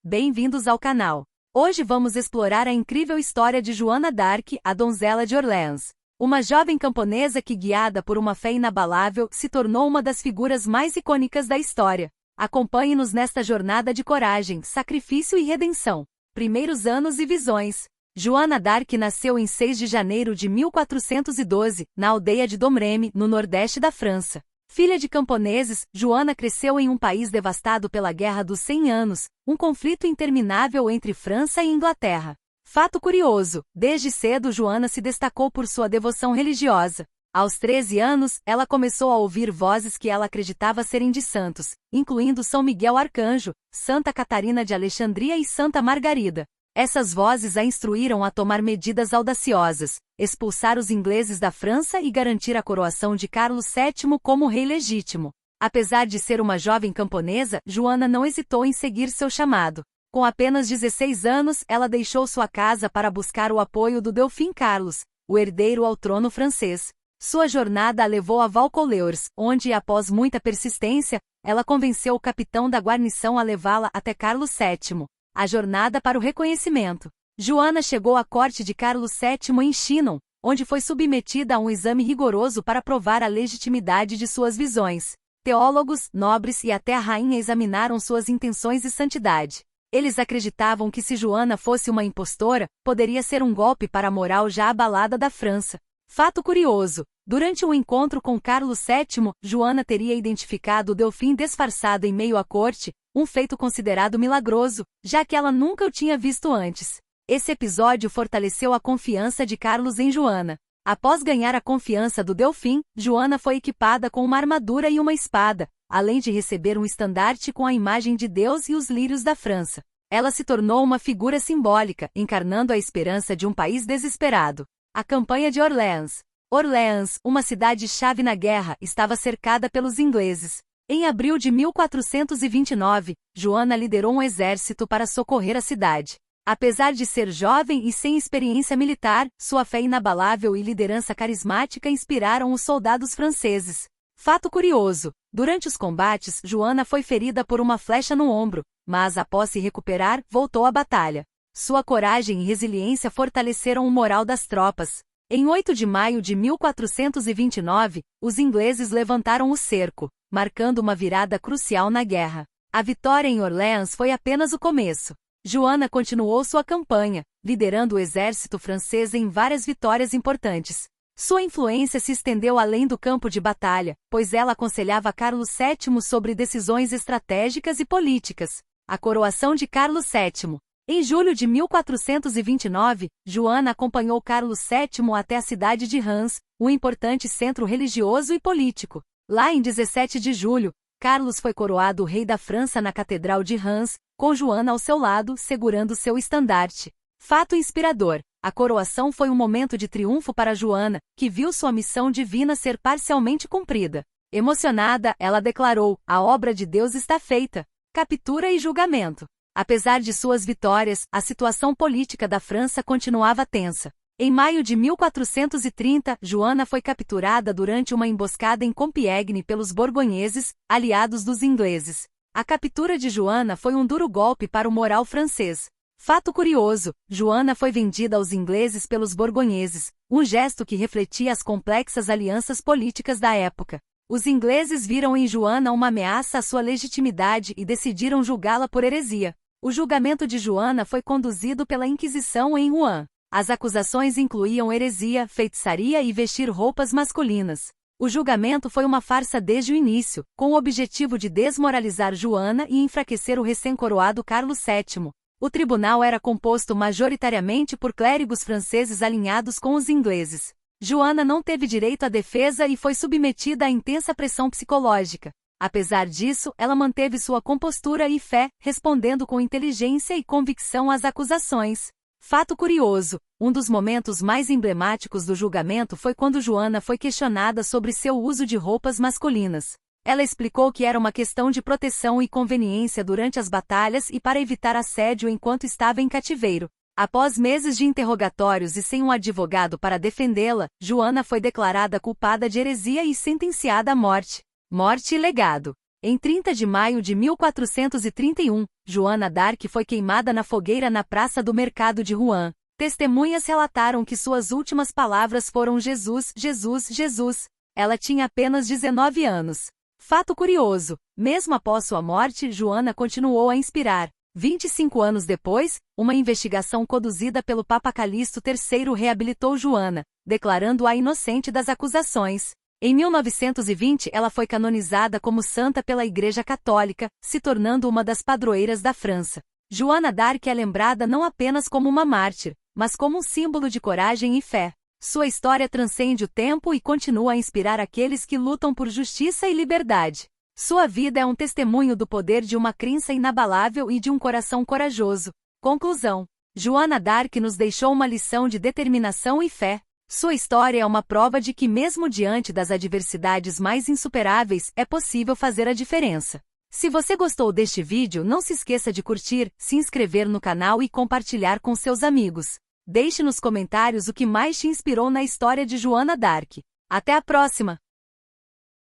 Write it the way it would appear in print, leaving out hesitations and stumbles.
bem-vindos ao canal. Hoje vamos explorar a incrível história de Joana d'Arc, a donzela de Orleans. Uma jovem camponesa que, guiada por uma fé inabalável, se tornou uma das figuras mais icônicas da história. Acompanhe-nos nesta jornada de coragem, sacrifício e redenção. Primeiros anos e visões. Joana d'Arc nasceu em 6 de janeiro de 1412, na aldeia de Domremy, no nordeste da França. Filha de camponeses, Joana cresceu em um país devastado pela Guerra dos 100 Anos, um conflito interminável entre França e Inglaterra. Fato curioso, desde cedo Joana se destacou por sua devoção religiosa. Aos 13 anos, ela começou a ouvir vozes que ela acreditava serem de santos, incluindo São Miguel Arcanjo, Santa Catarina de Alexandria e Santa Margarida. Essas vozes a instruíram a tomar medidas audaciosas, expulsar os ingleses da França e garantir a coroação de Carlos VII como rei legítimo. Apesar de ser uma jovem camponesa, Joana não hesitou em seguir seu chamado. Com apenas 16 anos, ela deixou sua casa para buscar o apoio do Delfim Carlos, o herdeiro ao trono francês. Sua jornada a levou a Vaucouleurs, onde, após muita persistência, ela convenceu o capitão da guarnição a levá-la até Carlos VII. A jornada para o reconhecimento. Joana chegou à corte de Carlos VII em Chinon, onde foi submetida a um exame rigoroso para provar a legitimidade de suas visões. Teólogos, nobres e até a rainha examinaram suas intenções e santidade. Eles acreditavam que se Joana fosse uma impostora, poderia ser um golpe para a moral já abalada da França. Fato curioso, durante um encontro com Carlos VII, Joana teria identificado o Delfim disfarçado em meio à corte, um feito considerado milagroso, já que ela nunca o tinha visto antes. Esse episódio fortaleceu a confiança de Carlos em Joana. Após ganhar a confiança do Delfim, Joana foi equipada com uma armadura e uma espada, além de receber um estandarte com a imagem de Deus e os lírios da França. Ela se tornou uma figura simbólica, encarnando a esperança de um país desesperado. A campanha de Orleans. Orleans, uma cidade-chave na guerra, estava cercada pelos ingleses. Em abril de 1429, Joana liderou um exército para socorrer a cidade. Apesar de ser jovem e sem experiência militar, sua fé inabalável e liderança carismática inspiraram os soldados franceses. Fato curioso, durante os combates, Joana foi ferida por uma flecha no ombro, mas após se recuperar, voltou à batalha. Sua coragem e resiliência fortaleceram o moral das tropas. Em 8 de maio de 1429, os ingleses levantaram o cerco, marcando uma virada crucial na guerra. A vitória em Orleans foi apenas o começo. Joana continuou sua campanha, liderando o exército francês em várias vitórias importantes. Sua influência se estendeu além do campo de batalha, pois ela aconselhava Carlos VII sobre decisões estratégicas e políticas. A coroação de Carlos VII. Em julho de 1429, Joana acompanhou Carlos VII até a cidade de Reims, um importante centro religioso e político. Lá em 17 de julho, Carlos foi coroado rei da França na Catedral de Reims, com Joana ao seu lado, segurando seu estandarte. Fato inspirador. A coroação foi um momento de triunfo para Joana, que viu sua missão divina ser parcialmente cumprida. Emocionada, ela declarou: "A obra de Deus está feita." Captura e julgamento. Apesar de suas vitórias, a situação política da França continuava tensa. Em maio de 1430, Joana foi capturada durante uma emboscada em Compiègne pelos borgonheses, aliados dos ingleses. A captura de Joana foi um duro golpe para o moral francês. Fato curioso, Joana foi vendida aos ingleses pelos borgonheses, um gesto que refletia as complexas alianças políticas da época. Os ingleses viram em Joana uma ameaça à sua legitimidade e decidiram julgá-la por heresia. O julgamento de Joana foi conduzido pela Inquisição em Rouen. As acusações incluíam heresia, feitiçaria e vestir roupas masculinas. O julgamento foi uma farsa desde o início, com o objetivo de desmoralizar Joana e enfraquecer o recém-coroado Carlos VII. O tribunal era composto majoritariamente por clérigos franceses alinhados com os ingleses. Joana não teve direito à defesa e foi submetida a intensa pressão psicológica. Apesar disso, ela manteve sua compostura e fé, respondendo com inteligência e convicção às acusações. Fato curioso, um dos momentos mais emblemáticos do julgamento foi quando Joana foi questionada sobre seu uso de roupas masculinas. Ela explicou que era uma questão de proteção e conveniência durante as batalhas e para evitar assédio enquanto estava em cativeiro. Após meses de interrogatórios e sem um advogado para defendê-la, Joana foi declarada culpada de heresia e sentenciada à morte. Morte e legado. Em 30 de maio de 1431, Joana d'Arc foi queimada na fogueira na Praça do Mercado de Rouen. Testemunhas relataram que suas últimas palavras foram Jesus, Jesus, Jesus. Ela tinha apenas 19 anos. Fato curioso, mesmo após sua morte, Joana continuou a inspirar. 25 anos depois, uma investigação conduzida pelo Papa Calixto III reabilitou Joana, declarando-a inocente das acusações. Em 1920, ela foi canonizada como santa pela Igreja Católica, se tornando uma das padroeiras da França. Joana d'Arc é lembrada não apenas como uma mártir, mas como um símbolo de coragem e fé. Sua história transcende o tempo e continua a inspirar aqueles que lutam por justiça e liberdade. Sua vida é um testemunho do poder de uma crença inabalável e de um coração corajoso. Conclusão: Joana d'Arc nos deixou uma lição de determinação e fé. Sua história é uma prova de que mesmo diante das adversidades mais insuperáveis, é possível fazer a diferença. Se você gostou deste vídeo, não se esqueça de curtir, se inscrever no canal e compartilhar com seus amigos. Deixe nos comentários o que mais te inspirou na história de Joana d'Arc. Até a próxima!